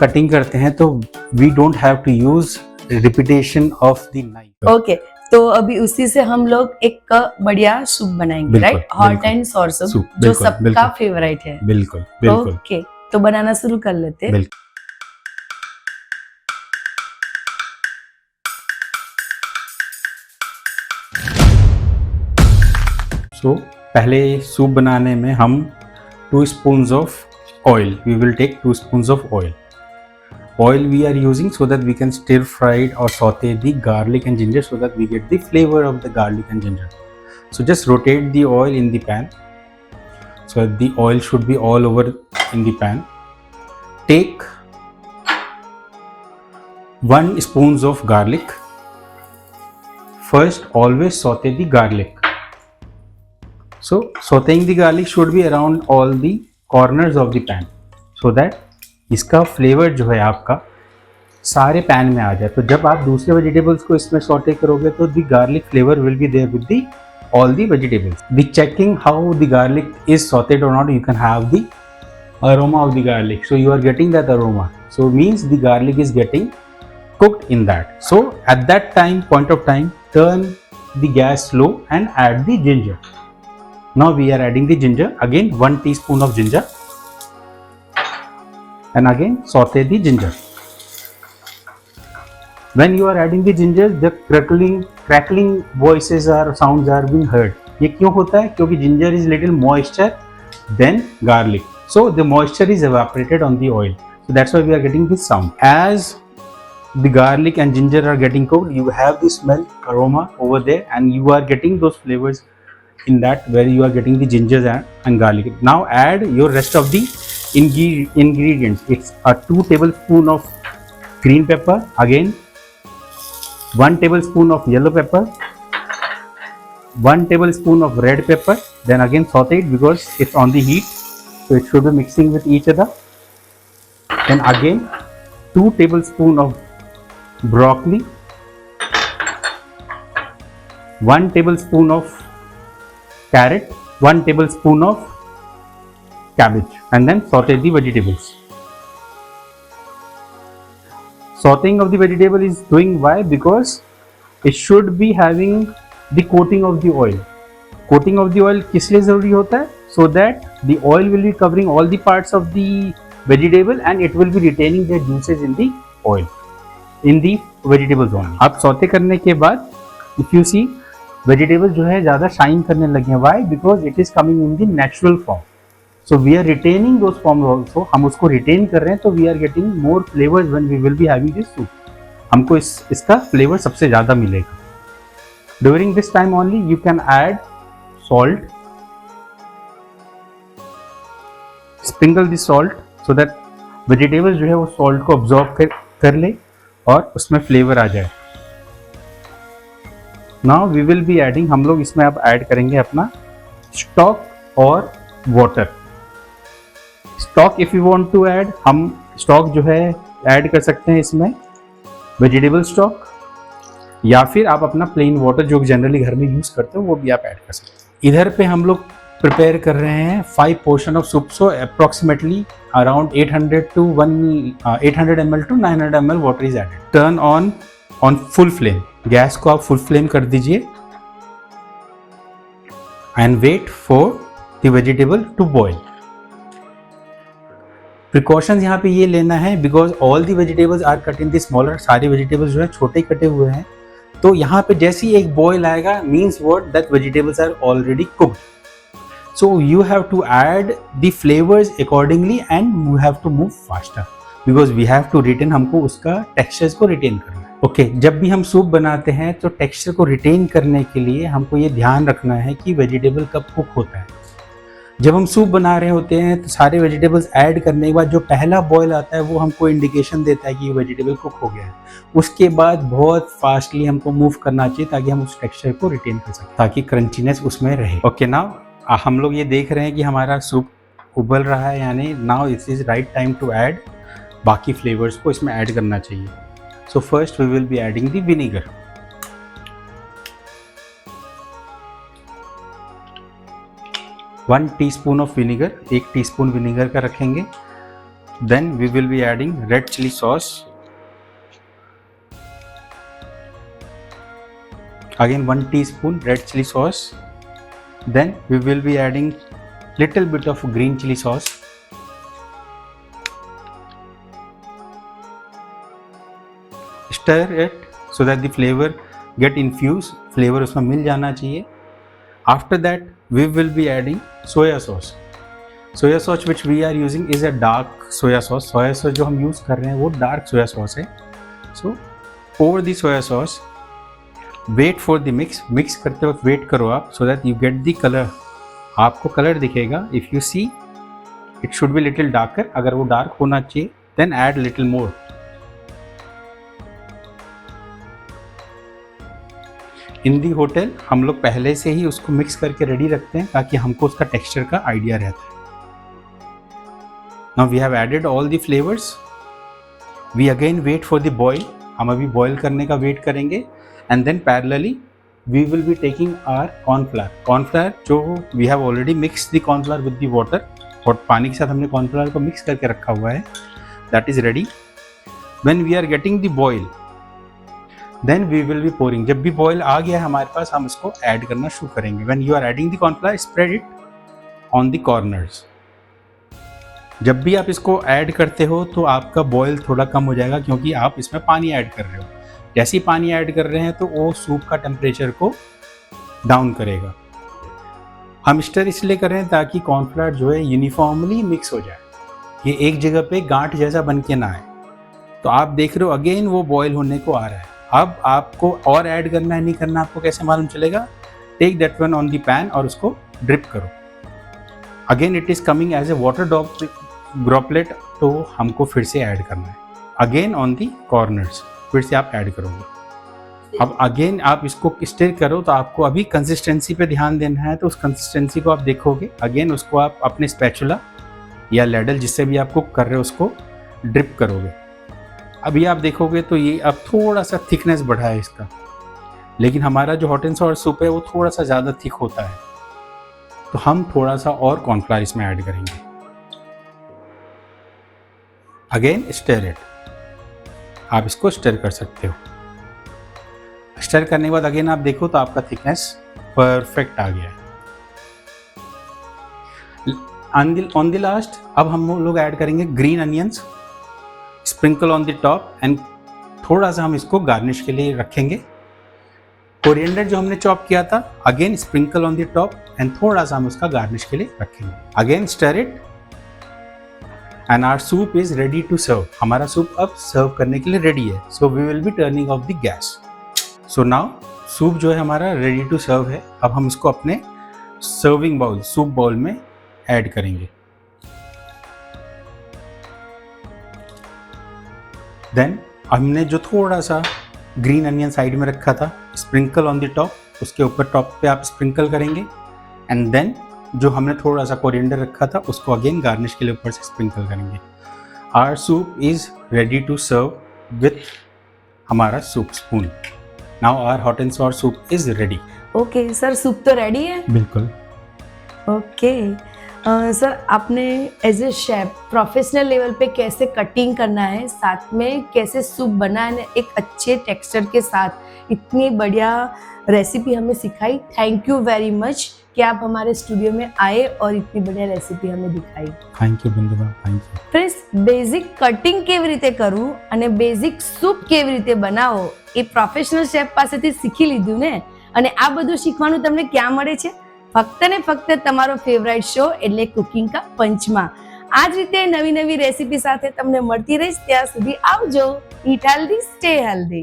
Cutting करते हैं तो we don't have to use repetition of the knife. Okay, तो अभी उसी से हम लोग एक बढ़िया सूप बनाएंगे, बिल्कुल, राइट? हॉट बिल्कुल। एंड सॉर सूप, सूप, जो बिल्कुल, सबका बिल्कुल। फेवरेट है। बिल्कुल बिल्कुल ओके, तो बनाना शुरू कर लेते हैं। बिल्कुल। सो पहले सूप बनाने में हम 2 spoons of oil, we will take 2 spoons of oil. Oil we are using so that we can stir fry or saute the garlic and ginger so that we get the flavor of the garlic and ginger. So just rotate the oil in the pan. So the oil should be all over in the pan. Take 1 spoons of garlic. First always saute the garlic. So sauteing the garlic should be around all the corners of the pan so that इसका flavour जो है आपका सारे pan में आ जाए. तो जब आप दूसरे वेजिटेबल्स को इसमें सॉटे करोगे तो the garlic flavour will be there with the all the vegetables. The checking how the garlic is sauteed or not, you can have the aroma of the garlic. So you are getting that aroma. So means the garlic is getting cooked in that. So at that time, point of time, turn the gas slow and add the ginger. Now we are adding the ginger. Again 1 teaspoon of ginger. And again saute the ginger. When you are adding the ginger, the crackling voices or sounds are being heard. ये क्यों होता है? क्योंकि ginger is little moisture than garlic, so the moisture is evaporated on the oil. So that's why we are getting this sound. As the garlic and ginger are getting cooked, you have the smell aroma over there, and you are getting those flavors in that where you are getting the ginger and garlic. Now add your rest of the ingredients. It's a 2 tablespoon of green pepper, again 1 tablespoon of yellow pepper, 1 tablespoon of red pepper. Then again saute it because it's on the heat, so it should be mixing with each other. Then again 2 tablespoon of broccoli, 1 tablespoon of carrot, 1 tablespoon of cabbage, and then saute the vegetables. Sauteing of the vegetable is doing why? Because it should be having the coating of the oil. Coating of the oil किस लिए जरूरी होता है? So that the oil will be covering all the parts of the vegetable and it will be retaining the juices in the oil, in the vegetables only. आप saute करने के बाद if you see vegetables जो है ज़्यादा shine करने लगे हैं. Why? Because it is coming in the natural form. So we are retaining those forms also. हम उसको retain कर रहे हैं तो we are getting more flavors when we will be having this soup. हमको इसका flavor सबसे ज़्यादा मिलेगा. During this time only you can add salt. Sprinkle the salt so that vegetables जो है वो salt को absorb कर ले और उसमें flavor आ जाए. Now we will be adding, हम लोग इसमें अब add करेंगे अपना stock और water. Stock if you want to add, हम स्टॉक जो है ऐड कर सकते हैं इसमें वेजिटेबल स्टॉक, या फिर आप अपना प्लेन वाटर जो जनरली घर में यूज करते हो वो भी आप ऐड कर सकते हैं. इधर पे हम लोग प्रिपेयर कर रहे हैं 5 portion of soup. So approximately around 800 ml to 900 ml water is added. Turn on full flame. Gas को आप फुल फ्लेम कर दीजिए and wait for the vegetable to boil. Precautions यहाँ पे ये लेना है because all the vegetables are cut in the smaller. सारे वेजिटेबल्स जो है छोटे कटे हुए हैं. तो यहाँ पे जैसे ही एक बॉयल आएगा means what, that vegetables are already cooked. So you have to add the flavours accordingly and you have to move faster because we have to retain, हमको उसका टेक्सचर्स को रिटेन करना है. ओके, जब भी हम सूप बनाते हैं तो टेक्सचर को रिटेन करने के लिए हमको ये ध्यान रखना है कि वेजिटेबल कब कुक होता है. जब हम सूप बना रहे होते हैं तो सारे वेजिटेबल्स ऐड करने के बाद जो पहला बॉयल आता है वो हमको इंडिकेशन देता है कि ये वेजिटेबल कुक हो गया है. उसके बाद बहुत फास्टली हमको मूव करना चाहिए ताकि हम उस टेक्सचर को रिटेन कर सकें, ताकि क्रंचीनेस उसमें रहे. ओके, नाउ हम लोग ये देख रहे हैं कि हमारा सूप उबल रहा है, यानी now it is right time to add बाकी फ्लेवर्स को इसमें ऐड करना चाहिए. So first we will be adding the vinegar. 1 teaspoon of vinegar, 1 teaspoon vinegar का रखेंगे. Then we will be adding red chili sauce. Again 1 teaspoon red chili sauce. Then we will be adding little bit of green chili sauce. Stir it so that the flavor get infused. Flavor उसमें मिल जाना चाहिए. After that we will be adding soya sauce. Soya sauce which we are using is a dark soya sauce. Soya sauce जो हम use कर रहे हैं वो dark soya sauce है. So pour the soya sauce. Wait for the mix. Mix करते वक्त wait करो आप so that you get the color. आपको color दिखेगा. If you see it should be little darker. अगर वो dark होना चाहिए then add little more. इन दी होटल हम लोग पहले से ही उसको मिक्स करके रेडी रखते हैं ताकि हमको उसका टेक्सचर का आइडिया रहता है. Now we have added all the flavours. We again wait for the boil. हम अभी बॉयल करने का वेट करेंगे and then parallelly we will be taking our cornflour. Cornflour जो we have already mix the cornflour with the water. और पानी के साथ हमने कॉर्नफ्लावर को मिक्स करके रखा हुआ है. That is ready. When we are getting the boil then we will be pouring. जब भी बॉयल आ गया है हमारे पास हम इसको ऐड करना शुरू करेंगे. When you are adding the cornflour spread it on the corners. जब भी आप इसको ऐड करते हो तो आपका बॉयल थोड़ा कम हो जाएगा क्योंकि आप इसमें पानी ऐड कर रहे हो. जैसे ही पानी ऐड कर रहे हैं तो वो सूप का टेम्परेचर को डाउन करेगा. हम स्टर इसलिए कर रहे हैं ताकि कॉर्नफ्लावर जो है यूनिफॉर्मली मिक्स हो जाए. ये एक जगह पे गांठ जैसा बन के ना आए. तो आप देख रहे हो अगेन वो बॉयल होने को आ रहा है. अब आपको और ऐड करना है नहीं करना आपको कैसे मालूम चलेगा. Take that one on the pan और उसको ड्रिप करो. Again it is coming as a water droplet. तो हमको फिर से ऐड करना है अगेन ऑन दी कॉर्नर्स. फिर से आप ऐड करोगे. अब अगेन आप इसको स्टिर करो. तो आपको अभी कंसिस्टेंसी पे ध्यान देना है. तो उस कंसिस्टेंसी को आप देखोगे. अगेन उसको आप अपने स्पैचुला या लैडल जिससे भी आप कुक कर रहे हो उसको ड्रिप करोगे. अभी आप देखोगे तो ये अब थोड़ा सा थिकनेस बढ़ा है इसका. लेकिन हमारा जो हॉट एंड सॉर सूप है वो थोड़ा सा ज़्यादा थिक होता है. तो हम थोड़ा सा और कॉर्नफ्लावर इसमें ऐड करेंगे. Again stir it. आप इसको स्टर कर सकते हो. स्टर करने के बाद अगेन आप देखो तो आपका थिकनेस परफेक्ट आ गया है. ऑन द लास्ट अब हम लोग ऐड करेंगे green onions. Sprinkle on the top and थोड़ा सा हम इसको गार्निश के लिए रखेंगे. कोरिएंडर जो हमने चॉप किया था again sprinkle on the top and थोड़ा सा हम उसका गार्निश के लिए रखेंगे. Again stir it and our soup is ready to serve. हमारा सूप अब सर्व करने के लिए रेडी है. So we will be turning off the gas. So now soup जो है हमारा रेडी टू सर्व है. अब हम इसको अपने सर्विंग बाउल सूप बाउल में ऐड करेंगे. देन हमने जो थोड़ा सा ग्रीन अनियन साइड में रखा था स्प्रिंकल ऑन द टॉप. उसके ऊपर टॉप पे आप स्प्रिंकल करेंगे एंड देन जो हमने थोड़ा सा कोरिएंडर रखा था उसको अगेन गार्निश के लिए ऊपर से स्प्रिंकल करेंगे. Our soup is ready to serve with हमारा soup spoon. Now our hot and sour soup is ready. Okay sir soup तो रेडी है. बिल्कुल. ओके सर आपने as a chef professional level पे कैसे कटिंग करना है साथ में कैसे सूप बनाना एक अच्छे टेक्सचर के साथ इतनी बढ़िया रेसिपी हमें सिखाई. थैंक यू वेरी मच कि आप हमारे स्टूडियो में आए और इतनी बढ़िया रेसिपी हमें दिखाई. Thank you Binduba. Thank you. Friends basic cutting કેવી રીતે કરવું અને બેઝિક સૂપ કેવી રીતે બનાવો એ પ્રોફેશનલ શેફ પાસેથી શીખી લીધું ને. અને આ બધું શીખવાનું તમને ક્યાં મળે છે? ફક્ત ને ફક્ત તમારો ફેવરાઇટ શો એટલે કુકિંગ કા પંચમાં. આ જ રીતે નવી નવી રેસીપી સાથે તમને મળતી રહીશ. ત્યાં સુધી આવજો. ઈટ હેલ્ધી સ્ટે હેલ્ધી.